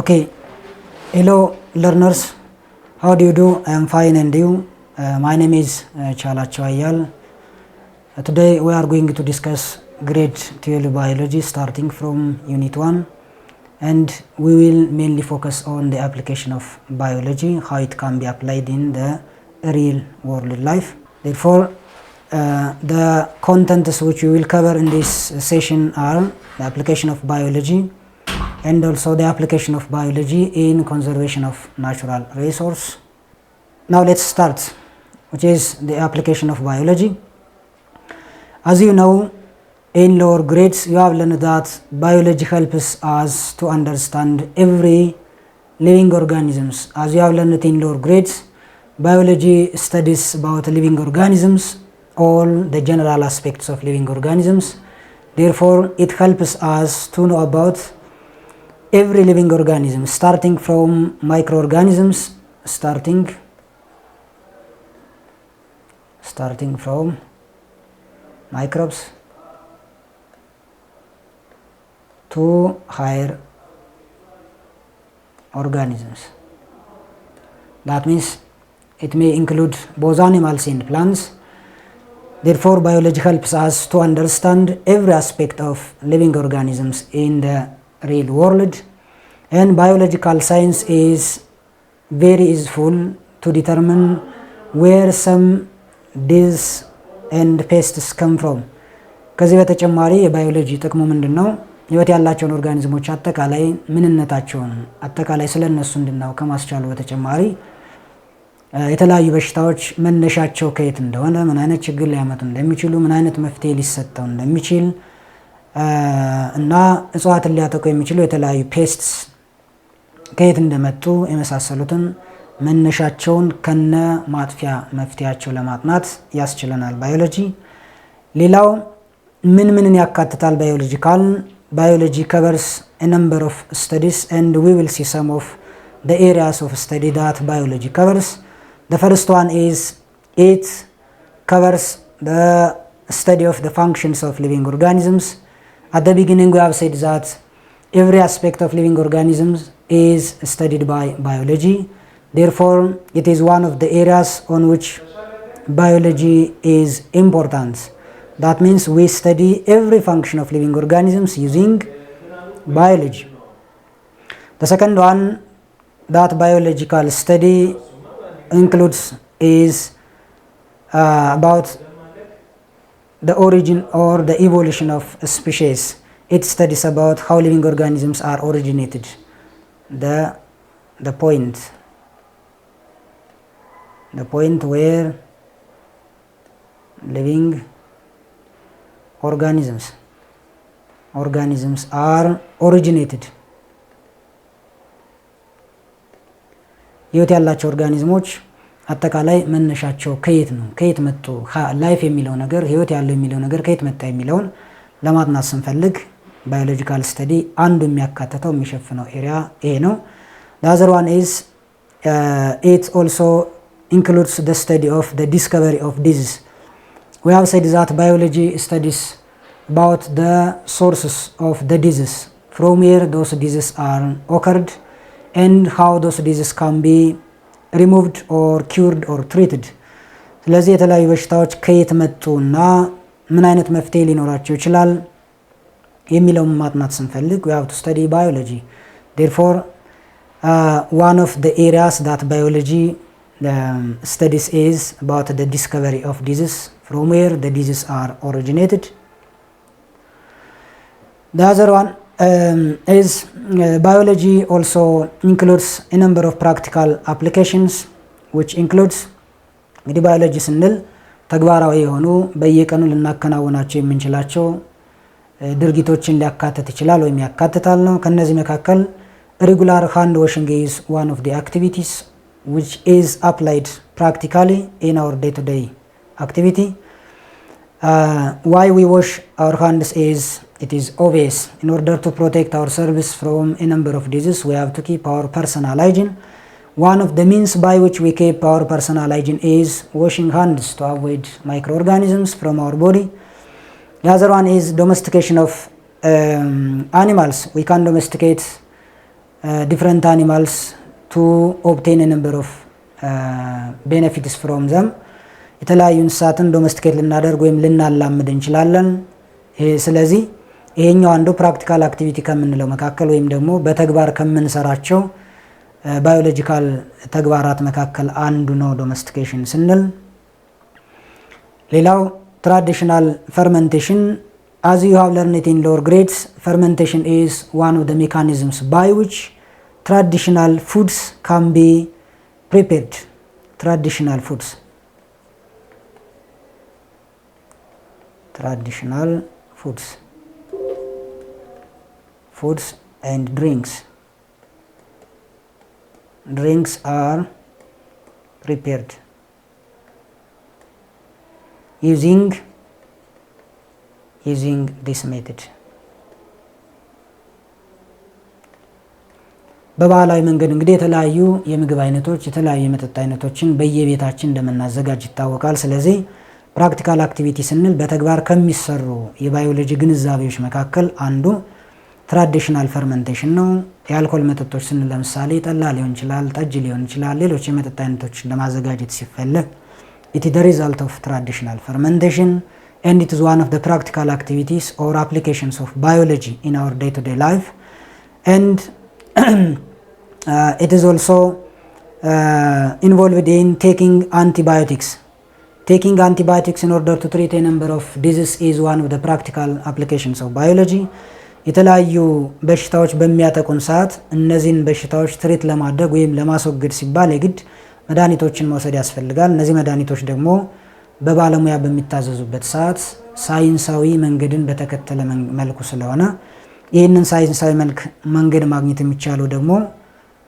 Okay, hello learners, how do you do? I am fine, and you? My name is Chalacho Ayal. Today we are going to discuss grade 12 biology starting from unit 1, and we will mainly focus on the application of biology, how it can be applied in the real world life. Therefore, the contents which we will cover in this session are the application of biology and also the application of biology in conservation of natural resource. Now let's start, which is the application of biology. As you know, in lower grades you have learned that biology helps us to understand every living organisms. As you have learned in lower grades, biology studies about living organisms, all the general aspects of living organisms. Therefore, it helps us to know about every living organism, starting from microorganisms, starting from microbes to higher organisms. That means it may include both animals and plants. Therefore, biology helps us to understand every aspect of living organisms in the real world, and biological science is very useful to determine where some disease and pests come from. ከዚህ በተጨማሪ የባዮሎጂ ጥቅሙ ምንድነው? ህይወት ያላቸውን ኦርጋኒዝሞች አጠቃላይ ምንነታቸውን አጠቃላይ ስለነሱ እንድናውቅ ከማስቻሉ በተጨማሪ የተለያዩ በሽታዎች መነሻቸው ከየት እንደሆነ፣ ምን አይነት ችግር ሊያመጡ እንደሚችሉ፣ ምን አይነት መፍትሄ ሊሰጠው እንደሚችል እና እጽዋትን ሊያጠቁ የሚችሉ የተለያዩ ፔስትስ ከየት እንደመጡ የመሳሰሉትን መነሻቸውን ከነ ማጥፊያ መፍትሄያቸው ለማጥናት ያስችለናል ባዮሎጂ። ሌላው ምንን ያካትታል ባዮሎጂ ካልን biology covers a number of studies, and we will see some of the areas of study that biology covers. The first one is it covers the study of the functions of living organisms. At the beginning we have said that every aspect of living organisms is studied by biology. Therefore, it is one of the areas on which biology is important. That means we study every function of living organisms using biology. The second one that biological study includes is about the origin or the evolution of a species. It studies about how living organisms are originated. The point where living organisms are originated. ህይወት ያላቸው ኦርጋኒዝሞች አጠቃላይ መነሻቸው ከየት ነው፣ ከየት መጡ፣ ላይፍ የሚለው ነገር ህይወት ያለው የሚለው ነገር ከየት መጣ የሚለውን ለማጥናት ስንፈልግ ባዮሎጂካል ስተዲ አንዱ የሚያካትተው የሚሸፍነው ኤሪያ ይሄ ነው። The other one is it also includes the study of the discovery of disease. We have said that biology studies about the sources of the disease, from where those diseases are occurred, and how those diseases can be removed or cured or treated. ስለዚህ የተለያዩ በሽታዎች ከየት መጡና ምን አይነት መፍትሄ ሊኖራቸው ይችላል የሚለውን ማጥናት ስንፈልግ we have to study biology. Therefore, one of the areas that biology studies is about the discovery of disease, from where the diseases are originated. The other one is biology also includes a number of practical applications, which includes እንግዲህ ባዮሎጂ ስንል ተግባራዊ የሆኑ በየቀኑ ልናከናውናቸው የምንችላቸው ድርጊቶችን ሊያካትት ይችላል ወይም ያካትታል ነው። ከነዚህ መካከል regular hand washing is one of the activities which is applied practically in our day-to-day activity. Why we wash our hands is it is obvious. In order to protect ourselves from a number of diseases, we have to keep our personal hygiene. One of the means by which we keep our personal hygiene is washing hands to avoid microorganisms from our body. The other one is domestication of animals. We can domesticate different animals to obtain a number of benefits from them የተለያዩ እንስሳትን ዶሜስቲኬት ልናደርግ ወይም ልናላምድ እንችላለን። ስለዚህ ይሄኛው አንዱ ፕራክቲካል አክቲቪቲ ከምንለው መካከል ወይም ደግሞ በተግባር ከምንሰራቸው ባዮሎጂካል ተግባራት መካከል አንዱ ነው ዶሜስቲኬሽን ስንል። ሌላው ትራዲሽናል ፈርመንቴሽን as you have learned it in lower grades, fermentation is one of the mechanisms by which traditional foods can be prepared. Traditional foods and drinks are prepared using this method. በባህላዊ መንገድ እንግዲህ የተለያዩ የምግብ አይነቶች የተለያዩ የመጠጥ አይነቶችን በየቤታችን እንደምናዘጋጅ ይታወቃል። ስለዚህ ፕራክቲካል አክቲቪቲ ስንል በተግባር ከሚሰሩ የባዮሎጂ ግንዛቤዎች መካከል አንዱ ትራዲሽናል ፈርመንቴሽን ነው። የአልኮል መጠጦች ስንል ለምሳሌ ጠላ ሊሆን ይችላል፣ ጠጅ ሊሆን ይችላል። ሌሎች የመጠጥ አይነቶችን ለማዘጋጀት ሲፈለግ it is the result of traditional fermentation and it is one of the practical activities or applications of biology in our day-to-day life, and it is also involved in taking antibiotics. Taking antibiotics in order to treat a number of diseases is one of the practical applications of biology. የተለያዩ በሽታዎች በሚያጠቁን ሰዓት እነዚህን በሽታዎች ትሪት ለማድረግ ወይም ለማስወገድ ሲባል የግድ መድኃኒቶችን መውሰድ ያስፈልጋል። እነዚህ መድኃኒቶች ደግሞ በባለሙያ በሚታዘዙበት ሰዓት ሳይንሳዊ መንገድን በተከተለ መልኩ ስለሆነ ይህንን ሳይንሳዊ መንገድ ማግኘት የሚቻለው ደግሞ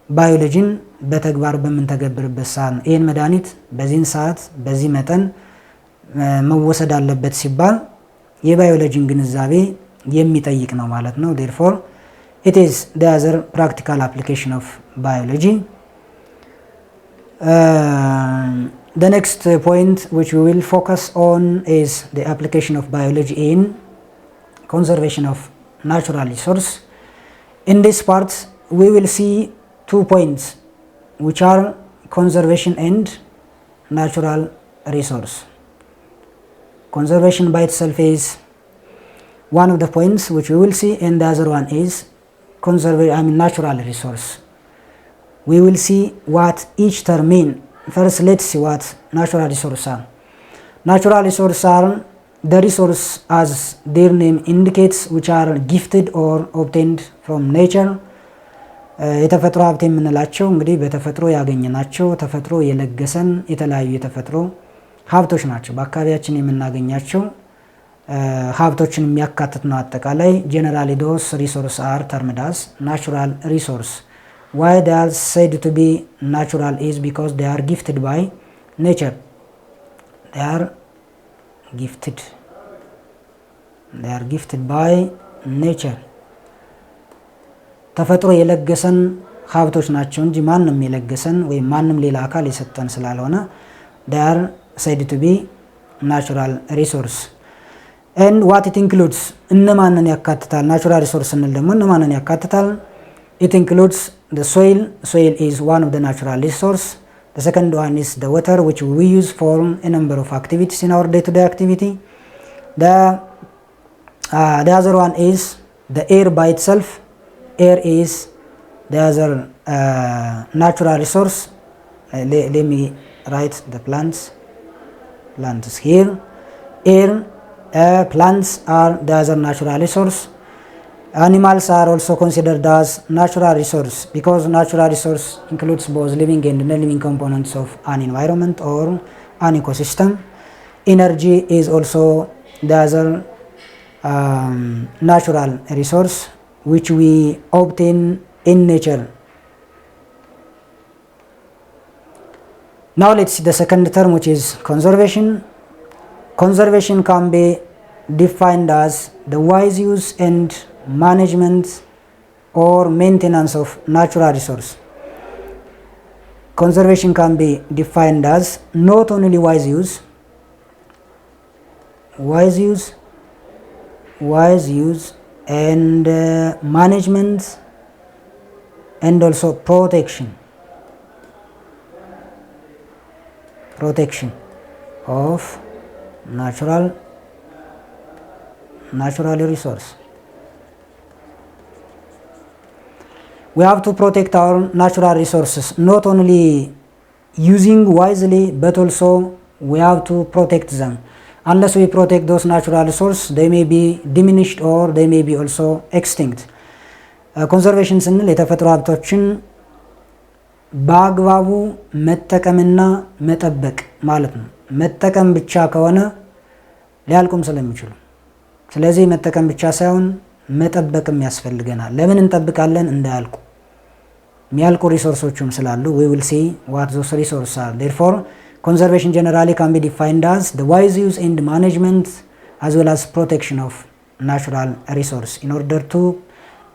ባዮሎጂን በተግባር በምንተገብርበት ሰዓት ነው። ይህን መድኃኒት በዚህን ሰዓት በዚህ መጠን መወሰድ አለበት ሲባል የባዮሎጂን ግንዛቤ የሚጠይቅ ነው ማለት ነው። therefore it is the other practical application of biology. The next point which we will focus on is the application of biology in conservation of natural resource. In this part we will see 2 points which are conservation and natural resource. Conservation by itself is one of the points which we will see, and the other one is natural resource. We will see what each term mean. First let's see what natural resources are. Natural resources are the resource as their name indicates which are gifted or obtained from nature. የተፈጥሮ ሀብት የምንላቸው እንግዲህ በተፈጥሮ ያገኘናቸው ተፈጥሮ የለገሰን የተለያዩ የተፈጥሮ ሀብቶች ናቸው። በአካባቢያችን የምናገኛቸው ሀብቶችን የሚያካትት ነው። አጠቃላይ ጀነራሊ those resources are termed as natural resource. Why they are said to be natural is because they are gifted by nature. They are gifted by nature. ተፈጥሮ የለገሰን ሀብቶች ናቸው እንጂ ማንም የለገሰን ወይም ማንም ሌላ አካል የሰጠን ስላልሆነ they are said to be natural resource. And what it includes, እነማንን ያካትታል? ናቹራል ሪሶርስ ስንል ደግሞ እነማንን ያካትታል? It includes the soil. Soil is one of the natural resource. The second one is the water which we use for a number of activities in our day-to-day activity. The other one is the air by itself. Air is the other natural resource. Let me write the plants here. Air, plants are the other natural resource. Animals are also considered as natural resource because natural resource includes both living and non-living components of an environment or an ecosystem. Energy is also the other natural resource which we obtain in nature. Now let's see the second term, which is conservation. Conservation can be defined as the wise use and management or maintenance of natural resource. Conservation can be defined as not only wise use and management and also protection of natural resource. We have to protect our natural resources, not only using wisely, but also we have to protect them. Unless we protect those natural resources, they may be diminished or they may be also extinct. ኮንዘርቬሽን ስንል የተፈጥሮ ሀብቶችን በአግባቡ መጠቀምና መጠበቅ ማለት ነው። መጠቀም ብቻ ከሆነ ሊያልቁም ስለሚችሉ፣ ስለዚህ መጠቀም ብቻ ሳይሆን መጠበቅም ያስፈልገናል። ለምን እንጠብቃለን? እንዳያልቁ። የሚያልቁ ሪሶርሶችም ስላሉ we will see what those resources are. Therefore, conservation generally can be defined as the wise use and management as well as protection of natural resource in order to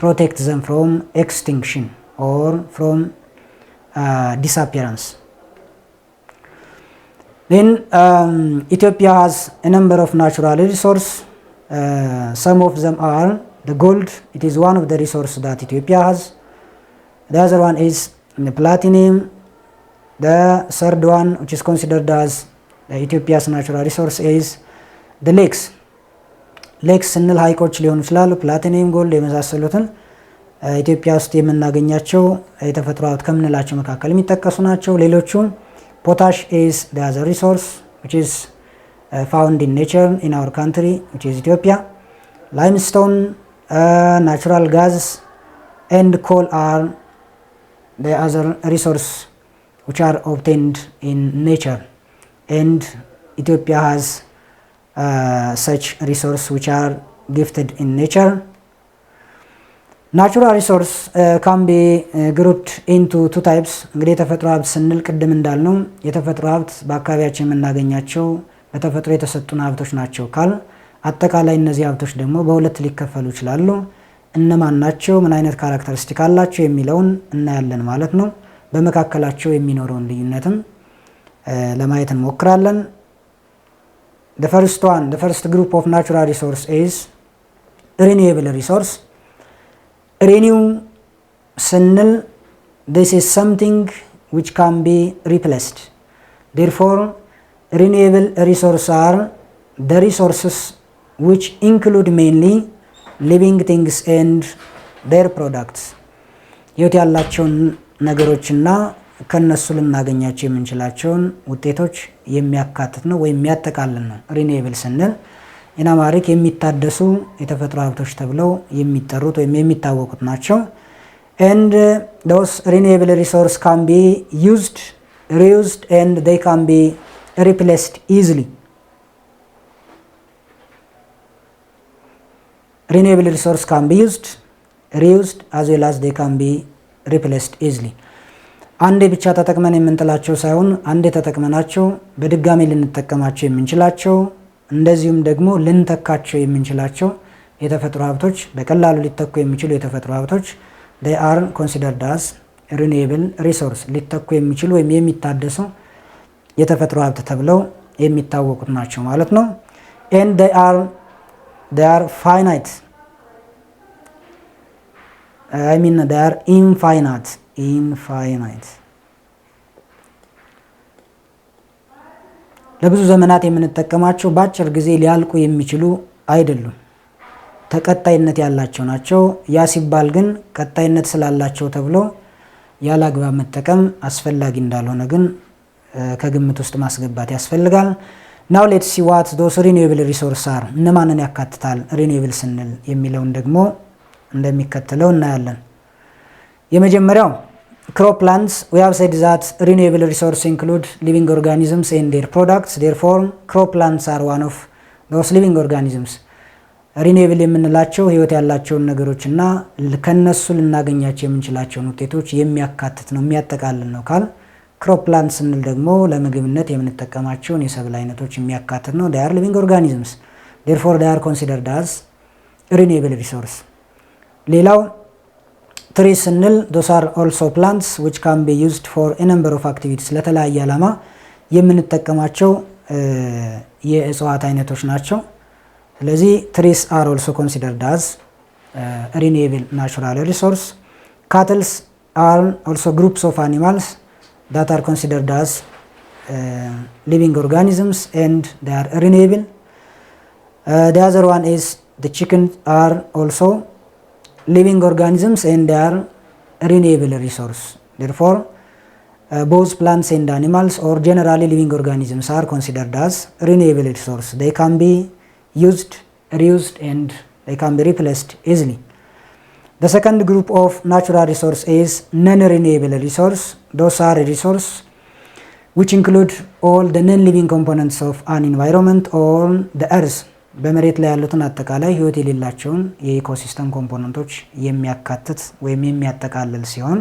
protect them from extinction or from disappearance. Then Ethiopia has a number of natural resources. Some of them are the gold. It is one of the resources that Ethiopia has. The other one is the platinum. The third one, which is considered as Ethiopia's natural resource, is the lakes. ሌክስ ስንል ሀይቆች ሊሆኑ ይችላሉ። ፕላቲኒየም፣ ጎልድ የመሳሰሉትን ኢትዮጵያ ውስጥ የምናገኛቸው የተፈጥሮ ሀብት ከምንላቸው መካከል የሚጠቀሱ ናቸው። ሌሎቹም ፖታሽ is the other resource which is found in nature in our country which is Ethiopia. Limestone, natural gas and coal are the other resource which are obtained in nature, and Ethiopia has such resources which are gifted in nature. Natural resource can be grouped into two types. እንግዲህ የተፈጥሮ ሀብት ስንል ቅድም እንዳልነው የተፈጥሮ ሀብት በአካባቢያችን የምናገኛቸው በተፈጥሮ የተሰጡን ሀብቶች ናቸው ካል አጠቃላይ እነዚህ ሀብቶች ደግሞ በሁለት ሊከፈሉ ይችላሉ። እነማን ናቸው፣ ምን አይነት ካራክተሪስቲክ አላቸው የሚለውን እናያለን ማለት ነው። በመካከላቸው የሚኖረውን ልዩነትም ለማየት እንሞክራለን። The first group of natural resource is renewable resource. Renew ስንል this is something which can be replaced. Therefore, renewable resources are the resources which include mainly living things and their products. ህይወት ያላቸውን ነገሮችና ከነሱ ልናገኛቸው የምንችላቸውን ውጤቶች የሚያካትት ነው ወይም የሚያጠቃልል ነው። ሪኒዌብል ስንል ኢናማሪክ የሚታደሱ የተፈጥሮ ሀብቶች ተብለው የሚጠሩት ወይም የሚታወቁት ናቸው። and those renewable resources can be used, reused and they can be replaced easily. Renewable resources can be used, reused as well as they can be replaced easily. አንዴ ብቻ ተጠቅመን የምንጥላቸው ሳይሆን አንዴ ተጠቅመናቸው በድጋሚ ልንጠቀማቸው የምንችላቸው እንደዚሁም ደግሞ ልንተካቸው የምንችላቸው የተፈጥሮ ሀብቶች በቀላሉ ሊተኩ የሚችሉ የተፈጥሮ ሀብቶች they are considered as renewable resource ሊተኩ የሚችሉ ወይም የሚታደሱ የተፈጥሮ ሀብት ተብለው የሚታወቁት ናቸው ማለት ነው። and they are finite. I mean they are infinite. ለብዙ ዘመናት የምንጠቀማቸው በአጭር ጊዜ ሊያልቁ የሚችሉ አይደሉም። ተቀጣይነት ያላቸው ናቸው። ያ ሲባል ግን ቀጣይነት ስላላቸው ተብሎ ያለ አግባብ መጠቀም አስፈላጊ እንዳልሆነ ግን ከግምት ውስጥ ማስገባት ያስፈልጋል። Now let's see what those renewable resources are. እነማንን ያካትታል renewable ስንል የሚለውን ደግሞ እንደሚከተለው እናያለን። የመጀመሪያው croplands. We have said that renewable resources include living organisms and their products. Therefore, croplands are one of those living organisms. renewable የምንላቸው ህይወት ያላቸውን ነገሮችና ከነሱ ልናገኛቸው የምንችላቸውን ውጤቶች የሚያካትት ነው የሚያጠቃልል ነው ካል croplands ስንል ደግሞ ለምግብነት የምንጠቀማቸውን የሰብል አይነቶች የሚያካትት ነው። they are living organisms. Therefore, they are considered as renewable resource. ሌላው trees ስንል those are also plants which can be used for a number of activities. ለተለያየ ዓላማ የምንጠቀማቸው የእጽዋት አይነቶች ናቸው። ስለዚህ trees are also considered as renewable natural resource. Cattle are also groups of animals that are considered as living organisms and they are renewable. The other one is the chickens are also living organisms and they are renewable resource. Therefore, both plants and animals or generally living organisms are considered as renewable resource. They can be used, reused and they can be replaced easily. The second group of natural resource is non-renewable resource. Those are resources which include all the non-living components of an environment or the earth. በመሬት ላይ ያሉትን አጠቃላይ ህይወት የሌላቸውን የኢኮሲስተም ኮምፖነንቶች የሚያካትት ወይም የሚያጠቃልል ሲሆን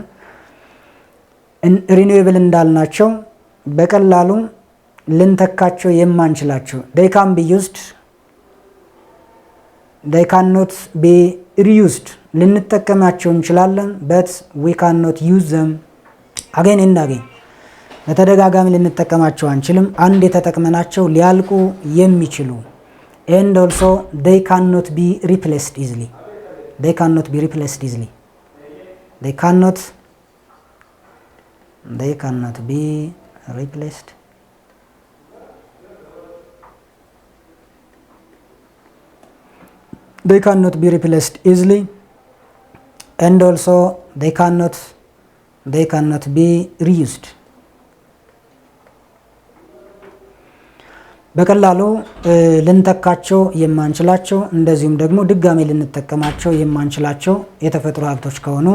ሪኒዌብል እንዳልናቸው በቀላሉ ልንተካቸው የማንችላቸው they can be used, they cannot be reused. ልንጠቀማቸው እንችላለን but we cannot use them again and again. በተደጋጋሚ ልንጠቀማቸው አንችልም። አንድ የተጠቅመናቸው ሊያልቁ የሚችሉ and also they cannot be replaced easily. They cannot be replaced easily. They cannot be replaced. They cannot be replaced easily and also they cannot be reused. በቀላሉ ልንተካቸው የማንችላቸው እንደዚሁም ደግሞ ድጋሜ ልንጠቀማቸው የማንችላቸው የተፈጥሮ ሀብቶች ከሆኑ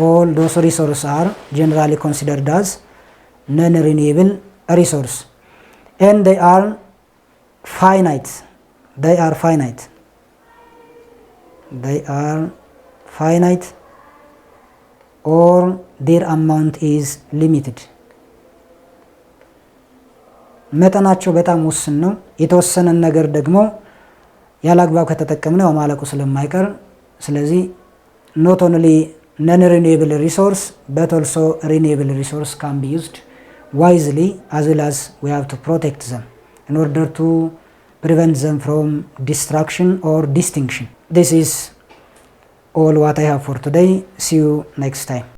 all those resources are generally considered as non-renewable resource and they are finite. They are finite or their amount is limited. መጠናቸው በጣም ውስን ነው። የተወሰነ ነገር ደግሞ ያላግባብ ከተጠቀምነው ማለቁ ስለማይቀር ስለዚህ not only non-renewable resource but also renewable resource can be used wisely as well as we have to protect them in order to prevent them from destruction or extinction. This is all what I have for today. See you next time.